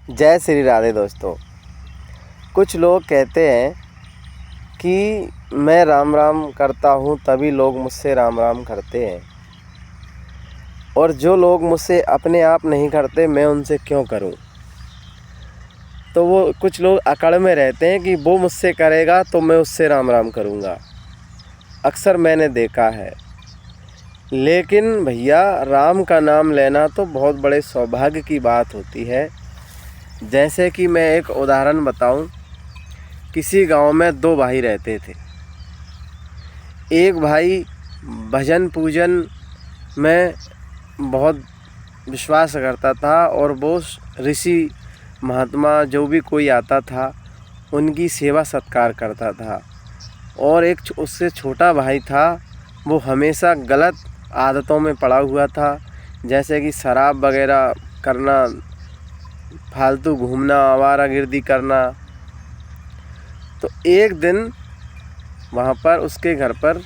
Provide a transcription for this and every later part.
जय श्री राधे दोस्तों। कुछ लोग कहते हैं कि मैं राम राम करता हूँ तभी लोग मुझसे राम राम करते हैं, और जो लोग मुझसे अपने आप नहीं करते मैं उनसे क्यों करूँ। तो वो कुछ लोग अकड़ में रहते हैं कि वो मुझसे करेगा तो मैं उससे राम राम करूँगा। अक्सर मैंने देखा है। लेकिन भैया, राम का नाम लेना तो बहुत बड़े सौभाग्य की बात होती है। जैसे कि मैं एक उदाहरण बताऊं, किसी गांव में दो भाई रहते थे। एक भाई भजन पूजन में बहुत विश्वास करता था और वो ऋषि महात्मा जो भी कोई आता था उनकी सेवा सत्कार करता था। और एक उससे छोटा भाई था, वो हमेशा गलत आदतों में पड़ा हुआ था, जैसे कि शराब वगैरह करना, फालतू घूमना, आवारागर्दी करना। तो एक दिन वहाँ पर उसके घर पर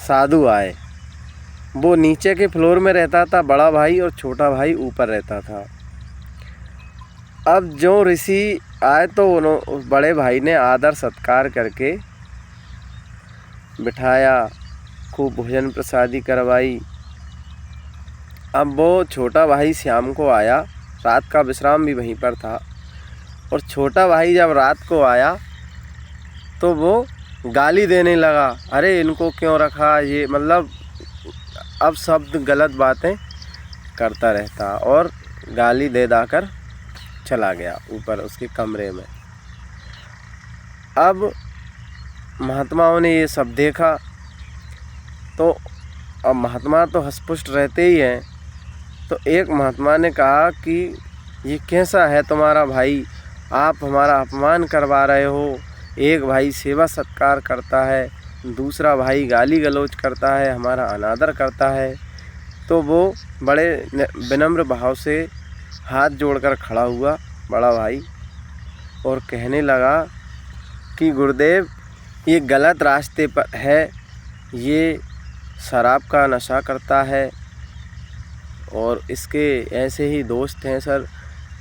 साधु आए। वो नीचे के फ्लोर में रहता था बड़ा भाई, और छोटा भाई ऊपर रहता था। अब जो ऋषि आए तो उस बड़े भाई ने आदर सत्कार करके बिठाया, खूब भोजन प्रसादी करवाई। अब वो छोटा भाई शाम को आया, रात का विश्राम भी वहीं पर था। और छोटा भाई जब रात को आया तो वो गाली देने लगा, अरे इनको क्यों रखा, ये मतलब अब शब्द गलत बातें करता रहता, और गाली दे दाकर चला गया ऊपर उसके कमरे में। अब महात्माओं ने ये सब देखा तो अब महात्मा तो हष्टपुष्ट रहते ही हैं। तो एक महात्मा ने कहा कि ये कैसा है तुम्हारा भाई, आप हमारा अपमान करवा रहे हो। एक भाई सेवा सत्कार करता है, दूसरा भाई गाली गलौज करता है, हमारा अनादर करता है। तो वो बड़े विनम्र भाव से हाथ जोड़कर खड़ा हुआ बड़ा भाई और कहने लगा कि गुरुदेव, ये गलत रास्ते पर है, ये शराब का नशा करता है और इसके ऐसे ही दोस्त हैं सर,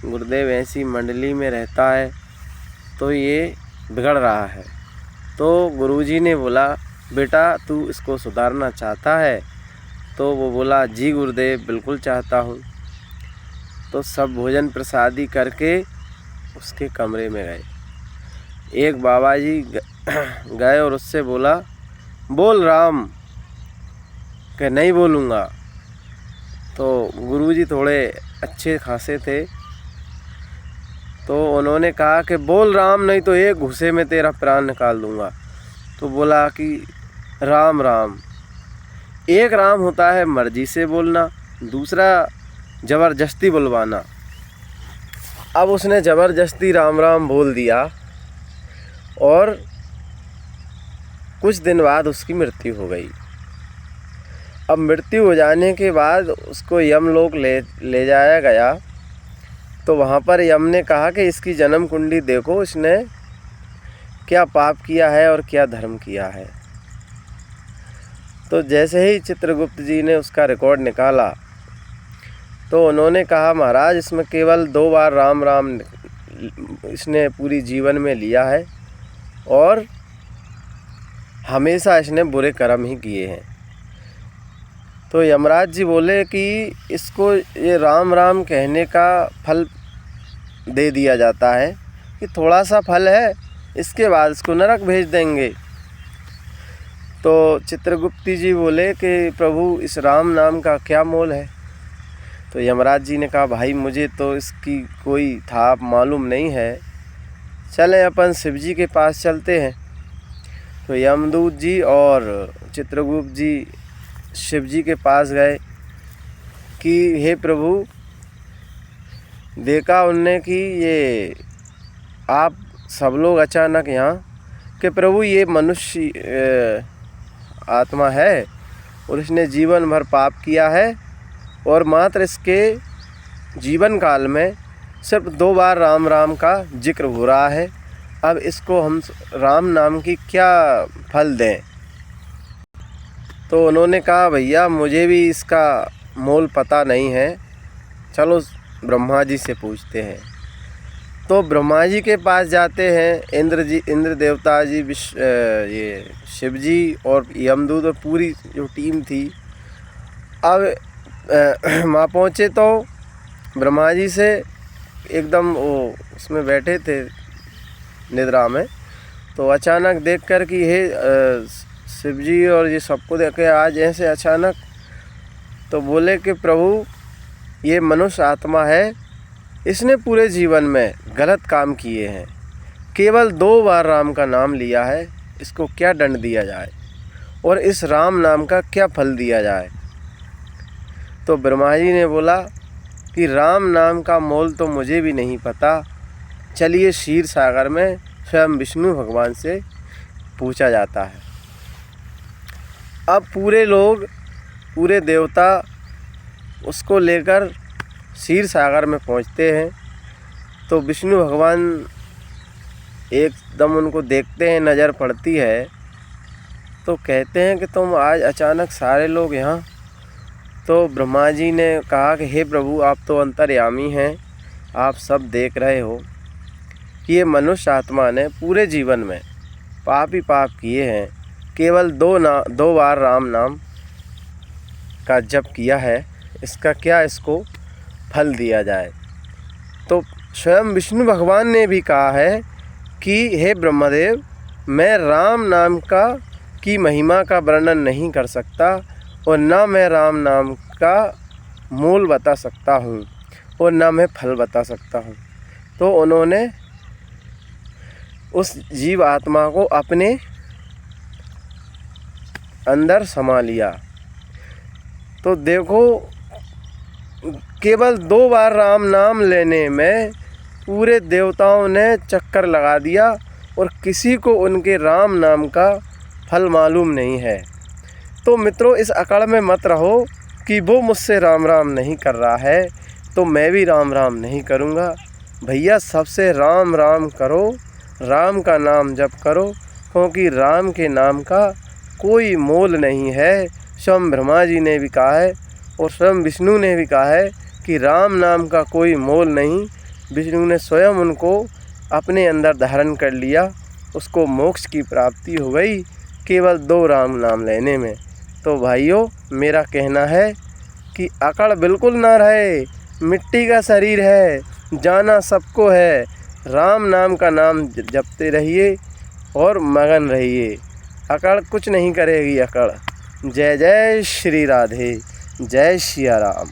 गुरुदेव ऐसी मंडली में रहता है तो ये बिगड़ रहा है। तो गुरुजी ने बोला, बेटा तू इसको सुधारना चाहता है? तो वो बोला, जी गुरुदेव बिल्कुल चाहता हूँ। तो सब भोजन प्रसादी करके उसके कमरे में गए। एक बाबा जी गए और उससे बोला, बोल राम। कि नहीं बोलूँगा। तो गुरुजी थोड़े अच्छे खासे थे, तो उन्होंने कहा कि बोल राम, नहीं तो एक घुसे में तेरा प्राण निकाल दूँगा। तो बोला कि राम राम। एक राम होता है मर्जी से बोलना, दूसरा ज़बरदस्ती बुलवाना। अब उसने ज़बरदस्ती राम राम बोल दिया और कुछ दिन बाद उसकी मृत्यु हो गई। अब मृत्यु हो जाने के बाद उसको यमलोक ले जाया गया। तो वहाँ पर यम ने कहा कि इसकी जन्म कुंडली देखो, इसने क्या पाप किया है और क्या धर्म किया है। तो जैसे ही चित्रगुप्त जी ने उसका रिकॉर्ड निकाला तो उन्होंने कहा, महाराज इसमें केवल 2 बार राम राम इसने पूरी जीवन में लिया है और हमेशा इसने बुरे कर्म ही किए हैं। तो यमराज जी बोले कि इसको ये राम राम कहने का फल दे दिया जाता है कि थोड़ा सा फल है, इसके बाद इसको नरक भेज देंगे। तो चित्रगुप्त जी बोले कि प्रभु इस राम नाम का क्या मोल है? तो यमराज जी ने कहा, भाई मुझे तो इसकी कोई था मालूम नहीं है, चलें अपन शिव जी के पास चलते हैं। तो यमदूत जी और चित्रगुप्त जी शिव जी के पास गए कि हे प्रभु, देखा उनने कि ये आप सब लोग अचानक यहाँ, कि प्रभु ये मनुष्य आत्मा है और इसने जीवन भर पाप किया है और मात्र इसके जीवन काल में सिर्फ 2 बार राम राम का जिक्र हो रहा है। अब इसको हम राम नाम की क्या फल दें? तो उन्होंने कहा, भैया मुझे भी इसका मोल पता नहीं है, चलो ब्रह्मा जी से पूछते हैं। तो ब्रह्मा जी के पास जाते हैं इंद्र देवता जी, ये शिव जी और यमदूत और पूरी जो टीम थी। अब वहाँ पहुँचे तो ब्रह्मा जी से एकदम वो उसमें बैठे थे निद्रा में। तो अचानक देख कर कि हे शिव जी और ये सबको देख के आज ऐसे अचानक, तो बोले कि प्रभु ये मनुष्य आत्मा है, इसने पूरे जीवन में गलत काम किए हैं, केवल 2 बार राम का नाम लिया है, इसको क्या दंड दिया जाए और इस राम नाम का क्या फल दिया जाए। तो ब्रह्मा जी ने बोला कि राम नाम का मोल तो मुझे भी नहीं पता, चलिए क्षीर सागर में स्वयं विष्णु भगवान से पूछा जाता है। अब पूरे लोग, पूरे देवता उसको लेकर क्षीर सागर में पहुंचते हैं। तो विष्णु भगवान एकदम उनको देखते हैं, नज़र पड़ती है, तो कहते हैं कि तुम आज अचानक सारे लोग यहाँ। तो ब्रह्मा जी ने कहा कि हे प्रभु, आप तो अंतर्यामी हैं, आप सब देख रहे हो कि ये मनुष्य आत्मा ने पूरे जीवन में पाप ही पाप किए हैं, केवल 2 बार राम नाम का जप किया है, इसका क्या इसको फल दिया जाए। तो स्वयं विष्णु भगवान ने भी कहा है कि हे ब्रह्मदेव, मैं राम नाम की महिमा का वर्णन नहीं कर सकता और ना मैं राम नाम का मूल बता सकता हूँ और ना मैं फल बता सकता हूँ। तो उन्होंने उस जीव आत्मा को अपने अंदर समा लिया। तो देखो, केवल 2 बार राम नाम लेने में पूरे देवताओं ने चक्कर लगा दिया और किसी को उनके राम नाम का फल मालूम नहीं है। तो मित्रों, इस अकड़ में मत रहो कि वो मुझसे राम राम नहीं कर रहा है तो मैं भी राम राम नहीं करूँगा। भैया, सबसे राम राम करो, राम का नाम जप करो, क्योंकि राम के नाम का कोई मोल नहीं है। स्वयं ब्रह्मा जी ने भी कहा है और स्वयं विष्णु ने भी कहा है कि राम नाम का कोई मोल नहीं। विष्णु ने स्वयं उनको अपने अंदर धारण कर लिया, उसको मोक्ष की प्राप्ति हो गई केवल 2 राम नाम लेने में। तो भाइयों, मेरा कहना है कि अकड़ बिल्कुल ना रहे, मिट्टी का शरीर है, जाना सबको है। राम नाम का नाम जपते रहिए और मगन रहिए, अकड़ कुछ नहीं करेगी अकड़। जय जय श्री राधे, जय सिया राम।